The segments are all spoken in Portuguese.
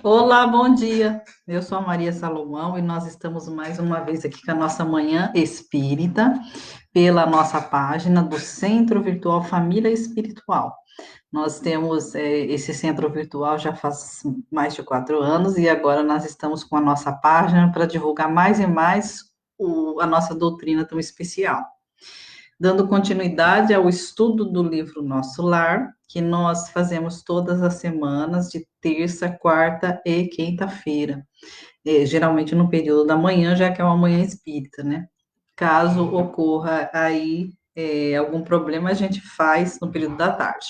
Olá, bom dia. Eu sou a Maria Salomão e nós estamos mais uma vez aqui com a nossa Manhã Espírita, pela nossa página do Centro Virtual Família Espiritual. Nós temos esse centro virtual já faz mais de 4 anos e agora nós estamos com a nossa página para divulgar mais e mais a nossa doutrina tão especial. Dando continuidade ao estudo do livro Nosso Lar, que nós fazemos todas as semanas, de terça, quarta e quinta-feira, geralmente no período da manhã, já que é uma manhã espírita, né? Caso ocorra aí algum problema, a gente faz no período da tarde.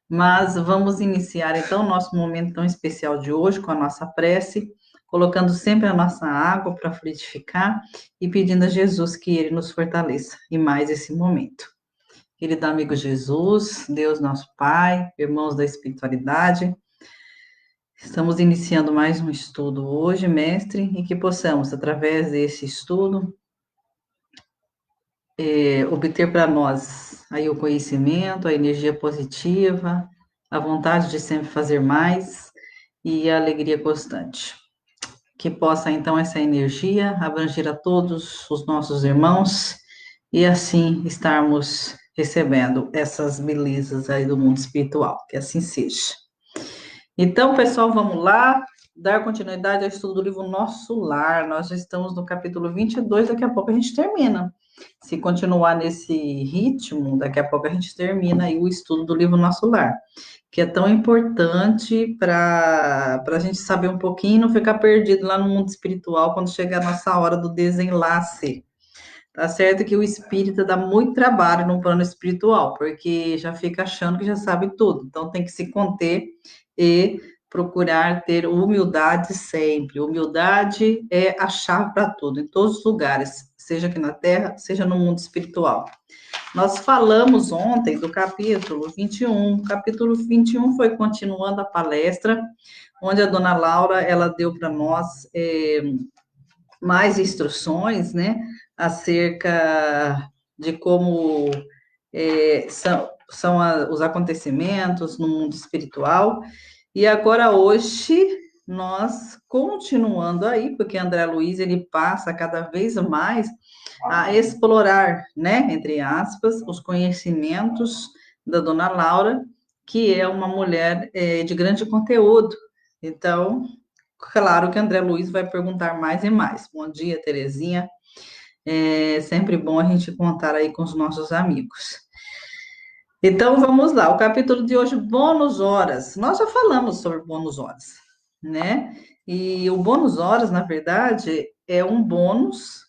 Mas vamos iniciar então o nosso momento tão especial de hoje com a nossa prece, colocando sempre a nossa água para frutificar e pedindo a Jesus que ele nos fortaleça em mais esse momento. Querido amigo Jesus, Deus nosso Pai, irmãos da espiritualidade, estamos iniciando mais um estudo hoje, mestre, e que possamos, através desse estudo, obter para nós aí o conhecimento, a energia positiva, a vontade de sempre fazer mais e a alegria constante. Que possa, então, essa energia abranger a todos os nossos irmãos e assim estarmos recebendo essas belezas aí do mundo espiritual, que assim seja. Então, pessoal, vamos lá, dar continuidade ao estudo do livro Nosso Lar. Nós já estamos no capítulo 22, daqui a pouco a gente termina. Se continuar nesse ritmo, daqui a pouco a gente termina aí o estudo do livro Nosso Lar, que é tão importante para a gente saber um pouquinho e não ficar perdido lá no mundo espiritual quando chegar a nossa hora do desenlace. Tá certo que o espírita dá muito trabalho no plano espiritual, porque já fica achando que já sabe tudo. Então tem que se conter e procurar ter humildade sempre. Humildade é a chave para tudo, em todos os lugares, seja aqui na Terra, seja no mundo espiritual. Nós falamos ontem do capítulo 21. O capítulo 21 foi continuando a palestra, onde a dona Laura ela deu para nós mais instruções, né, acerca de como são os acontecimentos no mundo espiritual. E agora, hoje, nós continuando aí, porque André Luiz, ele passa cada vez mais a explorar, né, entre aspas, os conhecimentos da dona Laura, que é uma mulher de grande conteúdo. Então, claro que André Luiz vai perguntar mais e mais. Bom dia, Terezinha. É sempre bom a gente contar aí com os nossos amigos. Então, vamos lá. O capítulo de hoje, bônus horas. Nós já falamos sobre bônus horas, né? E o bônus horas, na verdade, é um bônus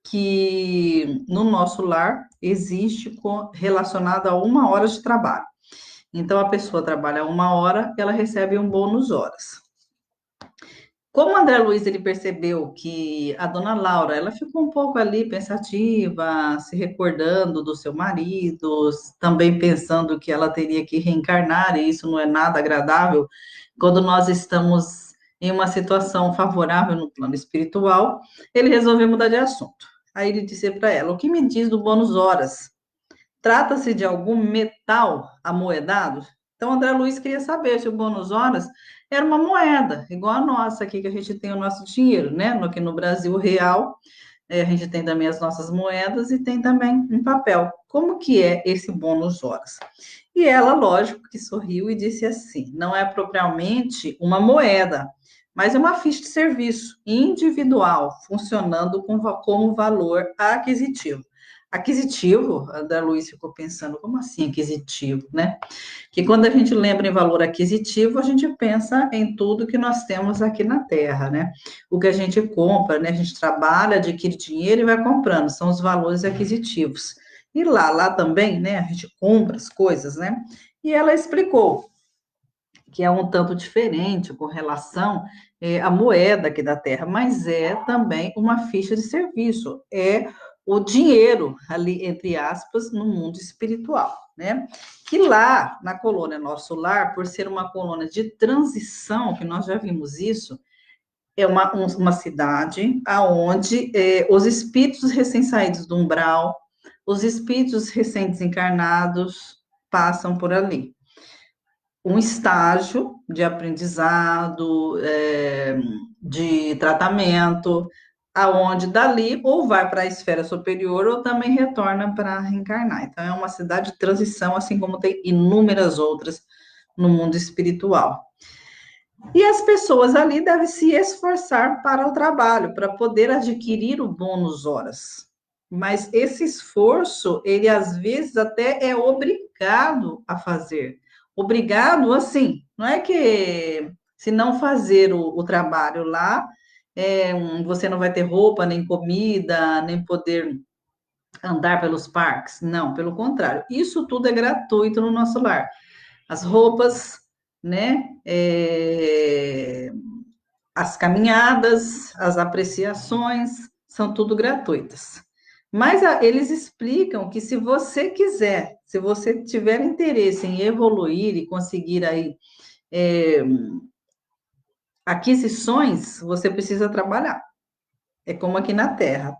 que no nosso lar existe relacionado a 1 hora de trabalho. Então, a pessoa trabalha 1 hora, ela recebe um bônus horas. Como o André Luiz ele percebeu que a dona Laura ela ficou um pouco ali pensativa, se recordando do seu marido, também pensando que ela teria que reencarnar, e isso não é nada agradável quando nós estamos em uma situação favorável no plano espiritual, ele resolveu mudar de assunto. Aí ele disse para ela: O que me diz do bônus horas? Trata-se de algum metal amoedado? Então, André Luiz queria saber se o bônus horas era uma moeda, igual a nossa aqui, que a gente tem o nosso dinheiro, né? Aqui no Brasil, o real, a gente tem também as nossas moedas e tem também em papel. Como que é esse bônus horas? E ela, lógico, que sorriu e disse assim: não é propriamente uma moeda, mas é uma ficha de serviço individual, funcionando como valor aquisitivo. Aquisitivo, a da Luiz ficou pensando, como assim aquisitivo, né? Que quando a gente lembra em valor aquisitivo, a gente pensa em tudo que nós temos aqui na Terra, né? O que a gente compra, né? A gente trabalha, adquire dinheiro e vai comprando, são os valores aquisitivos. E lá também, né? A gente compra as coisas, né? E ela explicou que é um tanto diferente com relação à moeda aqui da Terra, mas é também uma ficha de serviço, é o dinheiro ali, entre aspas, no mundo espiritual, né? Que lá na colônia Nosso Lar, por ser uma colônia de transição, que nós já vimos isso, é uma cidade aonde os espíritos recém-saídos do umbral, os espíritos recém-desencarnados passam por ali. um estágio de aprendizado, de tratamento, aonde dali ou vai para a esfera superior ou também retorna para reencarnar. Então, é uma cidade de transição, assim como tem inúmeras outras no mundo espiritual. E as pessoas ali devem se esforçar para o trabalho, para poder adquirir o bônus horas. Mas esse esforço, ele às vezes até é obrigado a fazer. Obrigado, assim, não é que se não fazer o trabalho lá, você não vai ter roupa, nem comida, nem poder andar pelos parques. Não, pelo contrário. Isso tudo é gratuito no nosso lar. As roupas, né? As caminhadas, as apreciações, são tudo gratuitas. Mas eles explicam que se você quiser, se você tiver interesse em evoluir e conseguir aí é, aquisições, você precisa trabalhar. É como aqui na Terra.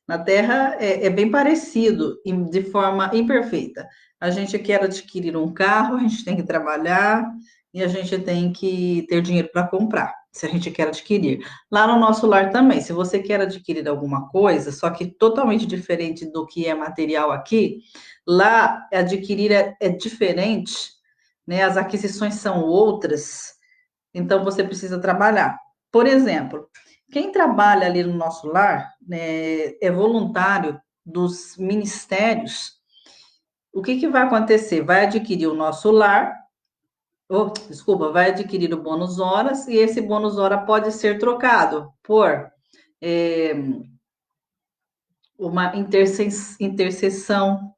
Na Terra é bem parecido, de forma imperfeita. A gente quer adquirir um carro, a gente tem que trabalhar e a gente tem que ter dinheiro para comprar, se a gente quer adquirir. Lá no nosso lar também, se você quer adquirir alguma coisa, só que totalmente diferente do que é material aqui, lá adquirir é diferente, né? As aquisições são outras, então você precisa trabalhar. Por exemplo, quem trabalha ali no nosso lar, né, é voluntário dos ministérios. O que vai acontecer? Vai adquirir o nosso lar, desculpa, vai adquirir o bônus horas e esse bônus hora pode ser trocado por é, uma intercessão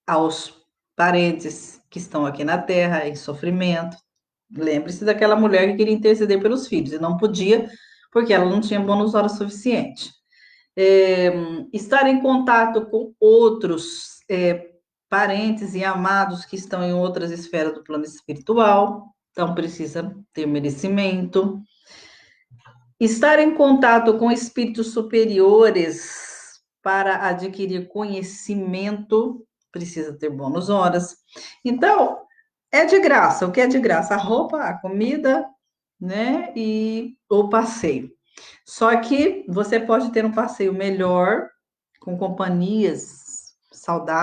aos parentes que estão aqui na Terra em sofrimento. Lembre-se daquela mulher que queria interceder pelos filhos e não podia porque ela não tinha bônus hora suficiente. Estar em contato com outros parentes e amados que estão em outras esferas do plano espiritual, então precisa ter merecimento. Estar em contato com espíritos superiores para adquirir conhecimento, precisa ter bônus horas. Então, é de graça. O que é de graça? A roupa, a comida, né? E o passeio. Só que você pode ter um passeio melhor, com companhias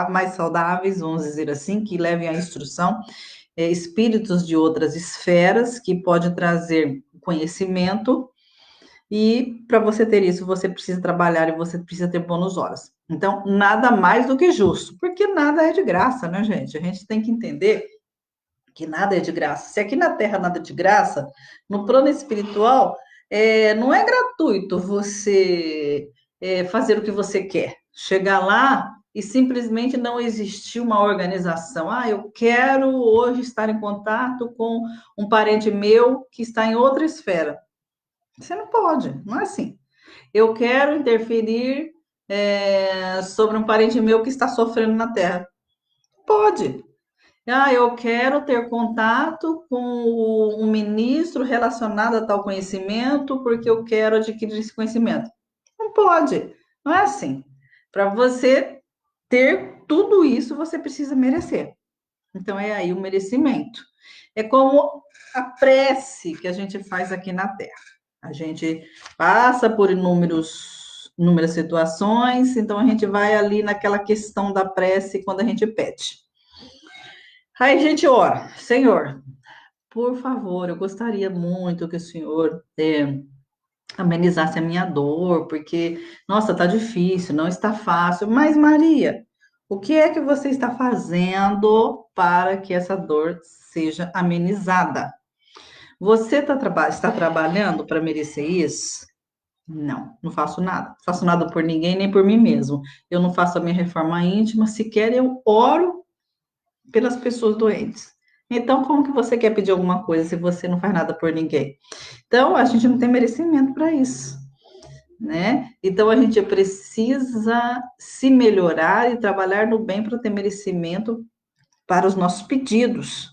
mais saudáveis, vamos dizer assim, que levem à instrução, espíritos de outras esferas, que pode trazer conhecimento, e para você ter isso, você precisa trabalhar e você precisa ter bônus horas. Então, nada mais do que justo, porque nada é de graça, né, gente? A gente tem que entender que nada é de graça. Se aqui na Terra nada é de graça, no plano espiritual, não é gratuito você fazer o que você quer. Chegar lá e simplesmente não existir uma organização. Ah, eu quero hoje estar em contato com um parente meu que está em outra esfera. Você não pode, não é assim. Eu quero interferir sobre um parente meu que está sofrendo na Terra. Pode, eu quero ter contato com um ministro relacionado a tal conhecimento, porque eu quero adquirir esse conhecimento. Não pode, não é assim. Para você ter tudo isso, você precisa merecer. Então, é aí o merecimento. É como a prece que a gente faz aqui na Terra. A gente passa por inúmeras situações, então a gente vai ali naquela questão da prece quando a gente pede. Aí a gente ora, Senhor, por favor, eu gostaria muito que o Senhor amenizasse a minha dor, porque, nossa, tá difícil, não está fácil. Mas, Maria, o que é que você está fazendo para que essa dor seja amenizada? Você está trabalhando para merecer isso? Não, não faço nada. Não faço nada por ninguém, nem por mim mesmo. Eu não faço a minha reforma íntima, sequer eu oro pelas pessoas doentes. Então, como que você quer pedir alguma coisa se você não faz nada por ninguém? Então, a gente não tem merecimento para isso, né? Então, a gente precisa se melhorar e trabalhar no bem para ter merecimento para os nossos pedidos.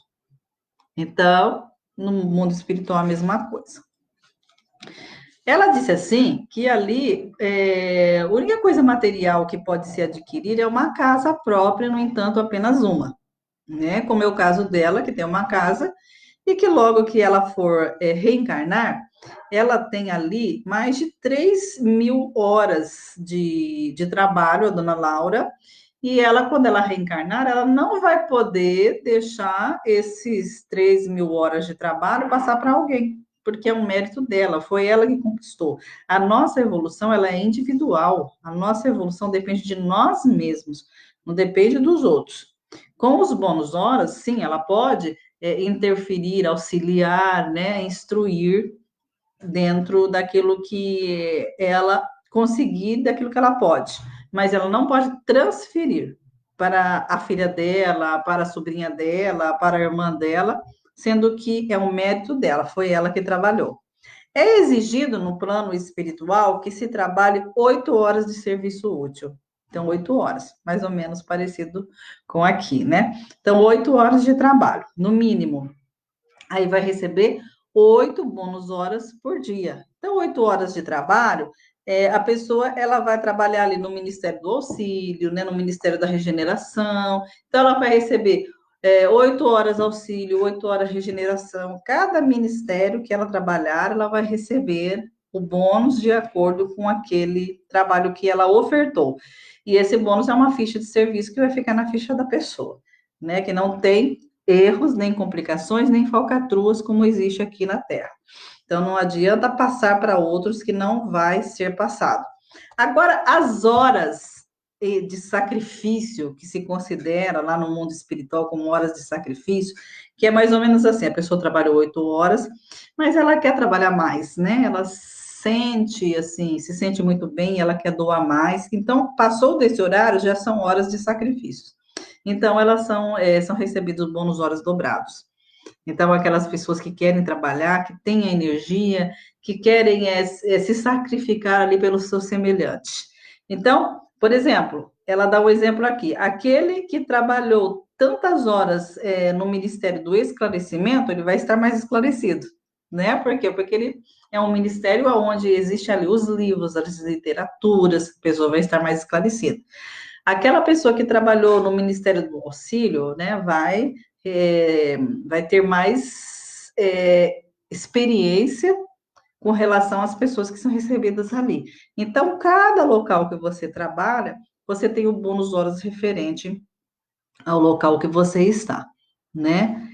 Então, no mundo espiritual, a mesma coisa. Ela disse assim que ali a única coisa material que pode se adquirir é uma casa própria, no entanto, apenas uma, né? Como é o caso dela, que tem uma casa, e que logo que ela for reencarnar, ela tem ali mais de 3.000 horas de trabalho, a dona Laura, e ela, quando ela reencarnar, ela não vai poder deixar esses 3.000 horas de trabalho passar para alguém, porque é um mérito dela, foi ela que conquistou. A nossa evolução, ela é individual, a nossa evolução depende de nós mesmos, não depende dos outros. Com os bônus horas, sim, ela pode interferir, auxiliar, né, instruir dentro daquilo que ela conseguir, daquilo que ela pode, mas ela não pode transferir para a filha dela, para a sobrinha dela, para a irmã dela, sendo que é um mérito dela, foi ela que trabalhou. É exigido no plano espiritual que se trabalhe 8 horas de serviço útil. Então, 8 horas, mais ou menos parecido com aqui, né? Então, 8 horas de trabalho, no mínimo. Aí vai receber 8 bônus horas por dia. Então, 8 horas de trabalho, a pessoa ela vai trabalhar ali no Ministério do Auxílio, né, no Ministério da Regeneração. Então, ela vai receber 8 horas auxílio, 8 horas regeneração. Cada ministério que ela trabalhar, ela vai receber o bônus de acordo com aquele trabalho que ela ofertou. E esse bônus é uma ficha de serviço que vai ficar na ficha da pessoa, né? Que não tem erros, nem complicações, nem falcatruas como existe aqui na Terra. Então, não adianta passar para outros que não vai ser passado. Agora, as horas de sacrifício que se considera lá no mundo espiritual como horas de sacrifício, que é mais ou menos assim, a pessoa trabalhou 8 horas, mas ela quer trabalhar mais, né? Ela sente, assim, se sente muito bem, ela quer doar mais. Então, passou desse horário, já são horas de sacrifício. Então, elas são recebidos bônus horas dobrados. Então, aquelas pessoas que querem trabalhar, que têm a energia, que querem se sacrificar ali pelo seu semelhante. Então, por exemplo, ela dá um exemplo aqui: aquele que trabalhou tantas horas no Ministério do Esclarecimento, ele vai estar mais esclarecido, né? Por quê? Porque ele é um ministério onde existe ali os livros, as literaturas, a pessoa vai estar mais esclarecida. Aquela pessoa que trabalhou no Ministério do Auxílio, né, vai ter mais experiência com relação às pessoas que são recebidas ali. Então, cada local que você trabalha, você tem o bônus horas referente ao local que você está, né?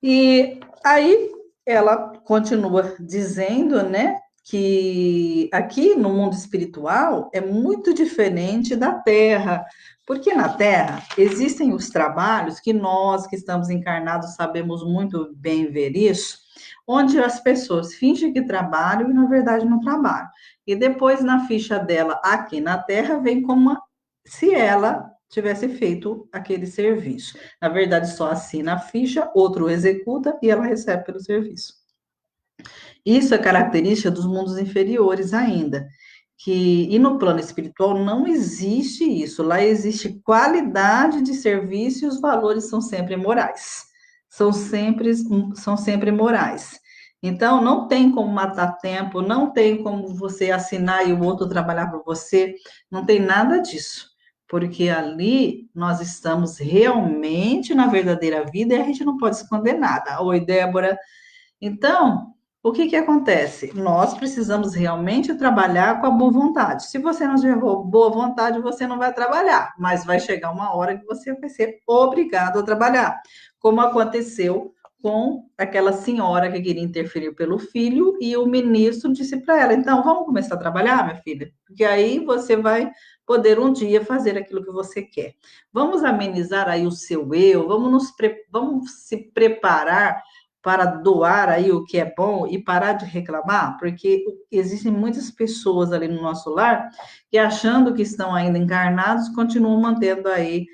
E aí ela continua dizendo, né, que aqui no mundo espiritual é muito diferente da Terra, porque na Terra existem os trabalhos que nós que estamos encarnados sabemos muito bem ver isso, onde as pessoas fingem que trabalham e na verdade não trabalham. E depois na ficha dela aqui na Terra vem como se ela tivesse feito aquele serviço. Na verdade, só assina a ficha, outro executa e ela recebe pelo serviço. Isso é característica dos mundos inferiores ainda. E no plano espiritual não existe isso. Lá existe qualidade de serviço e os valores são sempre morais. São sempre morais. Então, não tem como matar tempo, não tem como você assinar e o outro trabalhar para você, não tem nada disso. Porque ali nós estamos realmente na verdadeira vida e a gente não pode esconder nada. Oi, Débora. Então, o que que acontece? Nós precisamos realmente trabalhar com a boa vontade. Se você não tiver boa vontade, você não vai trabalhar, mas vai chegar uma hora que você vai ser obrigado a trabalhar, como aconteceu com aquela senhora que queria interferir pelo filho e o ministro disse para ela: então, vamos começar a trabalhar, minha filha, porque aí você vai poder um dia fazer aquilo que você quer. Vamos amenizar aí o seu eu, vamos se preparar para doar aí o que é bom e parar de reclamar, porque existem muitas pessoas ali no nosso lar que, achando que estão ainda encarnados, continuam mantendo aí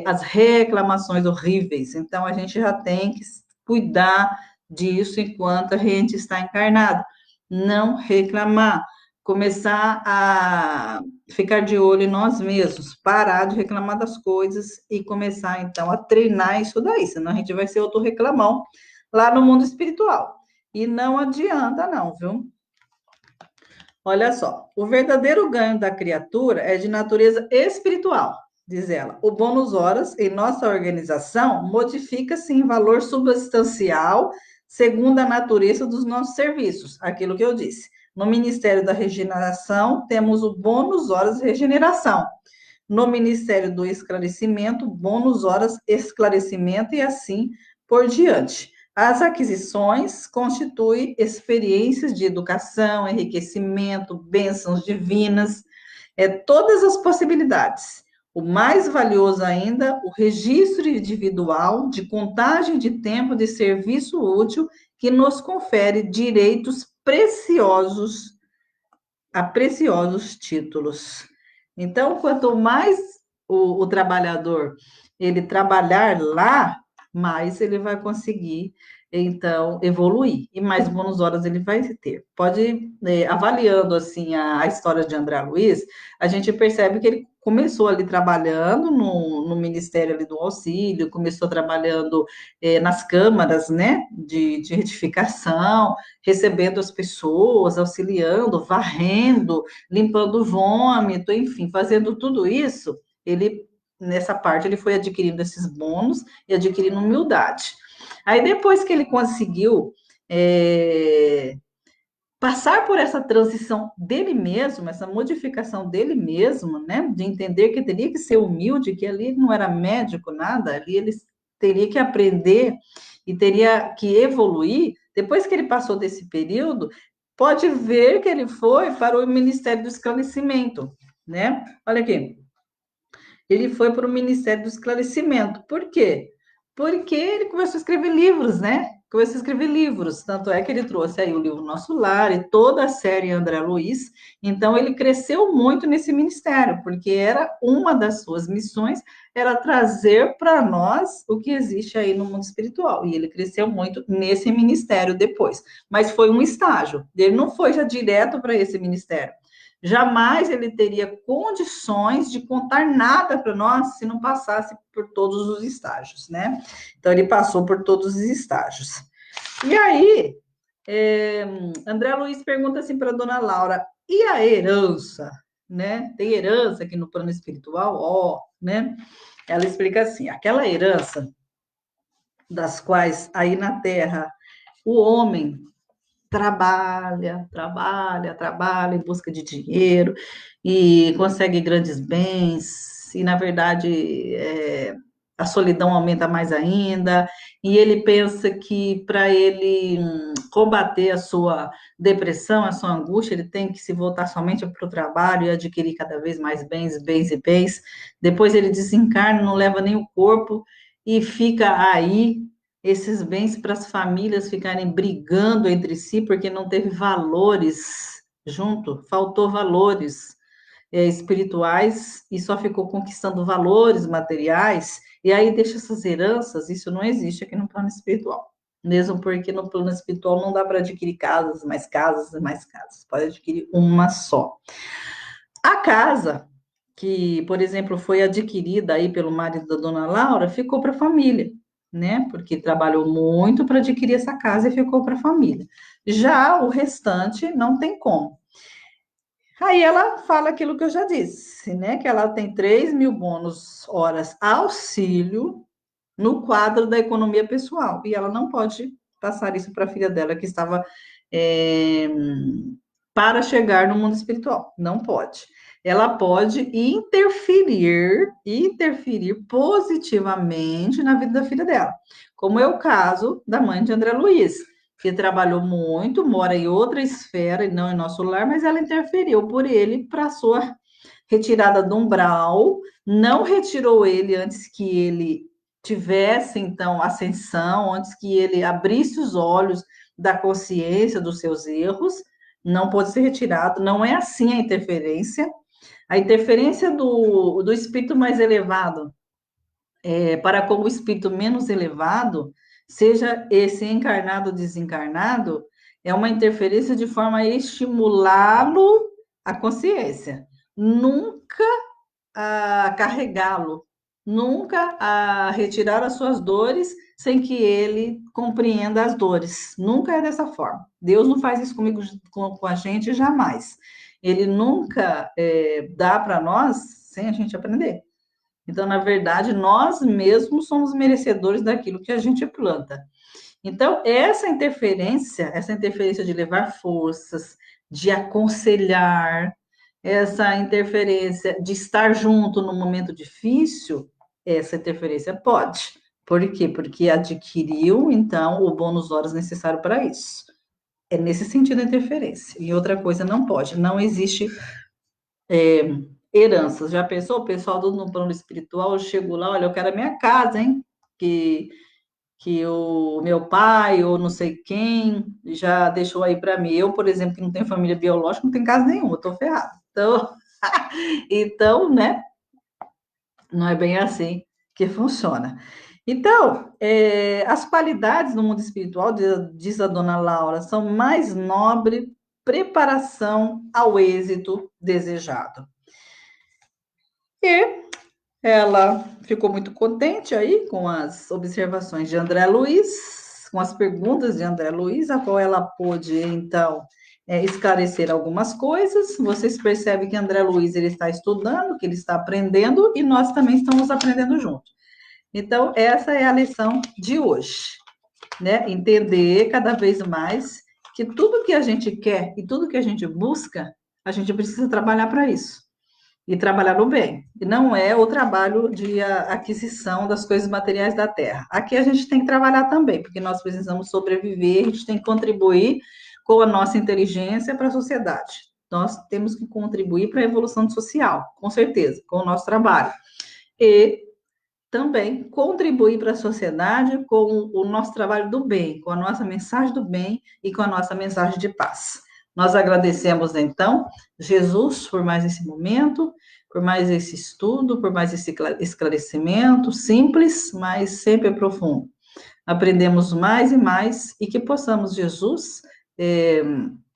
as reclamações horríveis. Então, a gente já tem que cuidar disso enquanto a gente está encarnado. Não reclamar, começar a ficar de olho em nós mesmos, parar de reclamar das coisas e começar, então, a treinar isso daí, senão a gente vai ser outro reclamão lá no mundo espiritual. E não adianta, não, viu? Olha só, o verdadeiro ganho da criatura é de natureza espiritual, diz ela, o bônus horas em nossa organização modifica-se em valor substancial segundo a natureza dos nossos serviços, aquilo que eu disse. No Ministério da Regeneração, temos o bônus horas regeneração. No Ministério do Esclarecimento, bônus horas esclarecimento e assim por diante. As aquisições constituem experiências de educação, enriquecimento, bênçãos divinas, todas as possibilidades. O mais valioso ainda, o registro individual de contagem de tempo de serviço útil que nos confere direitos preciosos a preciosos títulos. Então, quanto mais o trabalhador ele trabalhar lá, mais ele vai conseguir, então, evoluir. E mais bônus horas ele vai ter. Pode, avaliando, assim, a história de André Luiz, a gente percebe que ele começou ali trabalhando no Ministério ali do Auxílio, começou trabalhando nas câmaras, né, de retificação, recebendo as pessoas, auxiliando, varrendo, limpando o vômito, enfim, fazendo tudo isso, ele, nessa parte, ele foi adquirindo esses bônus e adquirindo humildade. Aí, depois que ele conseguiu passar por essa transição dele mesmo, essa modificação dele mesmo, né, de entender que teria que ser humilde, que ali não era médico, nada, ali ele teria que aprender e teria que evoluir. Depois que ele passou desse período, pode ver que ele foi para o Ministério do Esclarecimento, né? Olha aqui, ele foi para o Ministério do Esclarecimento. Por quê? Porque ele começou a escrever livros, né? Começou a escrever livros. Tanto é que ele trouxe aí o livro Nosso Lar e toda a série André Luiz. Então, ele cresceu muito nesse ministério, porque era uma das suas missões, era trazer para nós o que existe aí no mundo espiritual. E ele cresceu muito nesse ministério depois. Mas foi um estágio. Ele não foi já direto para esse ministério. Jamais ele teria condições de contar nada para nós se não passasse por todos os estágios, né? Então, ele passou por todos os estágios. E aí, André Luiz pergunta assim para a dona Laura: e a herança? Né? Tem herança aqui no plano espiritual? Ó, né? Ela explica assim: aquela herança das quais aí na Terra o homem trabalha em busca de dinheiro e consegue grandes bens, e na verdade a solidão aumenta mais ainda, e ele pensa que para ele combater a sua depressão, a sua angústia, ele tem que se voltar somente para o trabalho e adquirir cada vez mais bens, bens e bens. Depois ele desencarna, não leva nem o corpo e fica aí esses bens para as famílias ficarem brigando entre si porque não teve valores junto, faltou valores espirituais e só ficou conquistando valores materiais, e aí deixa essas heranças, isso não existe aqui no plano espiritual. Mesmo porque no plano espiritual não dá para adquirir casas, mais casas e mais casas, pode adquirir uma só. A casa que, por exemplo, foi adquirida aí pelo marido da dona Laura, ficou para a família, né? Porque trabalhou muito para adquirir essa casa e ficou para a família. Já o restante não tem como. Aí ela fala aquilo que eu já disse, né? Que ela tem 3.000 bônus horas auxílio no quadro da economia pessoal. E ela não pode passar isso para a filha dela, que estava é, para chegar no mundo espiritual. Não pode. Ela pode interferir positivamente na vida da filha dela, como é o caso da mãe de André Luiz, que trabalhou muito, mora em outra esfera e não em nosso lar, mas ela interferiu por ele para a sua retirada do umbral, não retirou ele antes que ele tivesse, então, ascensão, antes que ele abrisse os olhos da consciência dos seus erros, não pode ser retirado, não é assim a interferência. A interferência do espírito mais elevado para com o espírito menos elevado, seja esse encarnado ou desencarnado, é uma interferência de forma a estimulá-lo à consciência, nunca a carregá-lo, nunca a retirar as suas dores sem que ele compreenda as dores. Nunca é dessa forma. Deus não faz isso comigo, com a gente, jamais. Ele nunca dá para nós sem a gente aprender. Então, na verdade, nós mesmos somos merecedores daquilo que a gente planta. Então, essa interferência de levar forças, de aconselhar, essa interferência de estar junto no momento difícil, essa interferência pode. Por quê? Porque adquiriu, então, o bônus horas necessário para isso. É nesse sentido a interferência. E outra coisa não pode. Não existe heranças. Já pensou? O pessoal do no plano espiritual chegou lá, olha, eu quero a minha casa, hein? Que o meu pai ou não sei quem já deixou aí para mim. Eu, por exemplo, que não tenho família biológica, não tenho casa nenhuma, eu tô ferrada. Então, então, né? Não é bem assim que funciona. Então, as qualidades no mundo espiritual, diz a dona Laura, são mais nobre preparação ao êxito desejado. E ela ficou muito contente aí com as observações de André Luiz, com as perguntas de André Luiz, a qual ela pôde, então, esclarecer algumas coisas. Vocês percebem que André Luiz ele está estudando, que ele está aprendendo, e nós também estamos aprendendo junto. Então, essa é a lição de hoje, né? Entender cada vez mais que tudo que a gente quer e tudo que a gente busca, a gente precisa trabalhar para isso e trabalhar no bem. E não é o trabalho de aquisição das coisas materiais da terra. Aqui a gente tem que trabalhar também, porque nós precisamos sobreviver, a gente tem que contribuir com a nossa inteligência para a sociedade. Nós temos que contribuir para a evolução social, com certeza, com o nosso trabalho. E também contribuir para a sociedade com o nosso trabalho do bem, com a nossa mensagem do bem e com a nossa mensagem de paz. Nós agradecemos, então, Jesus, por mais esse momento, por mais esse estudo, por mais esse esclarecimento simples, mas sempre profundo. Aprendemos mais e mais e que possamos, Jesus, eh,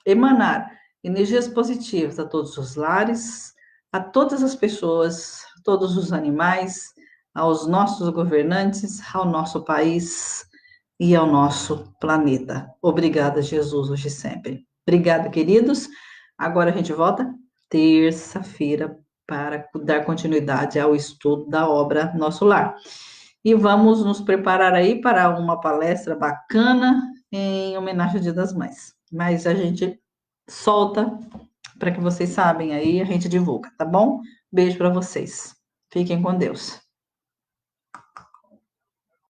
emanar energias positivas a todos os lares, a todas as pessoas, a todos os animais, aos nossos governantes, ao nosso país e ao nosso planeta. Obrigada, Jesus, hoje e sempre. Obrigada, queridos. Agora a gente volta terça-feira para dar continuidade ao estudo da obra Nosso Lar. E vamos nos preparar aí para uma palestra bacana em homenagem ao Dia das Mães. Mas a gente solta para que vocês sabem aí, a gente divulga, tá bom? Beijo para vocês. Fiquem com Deus.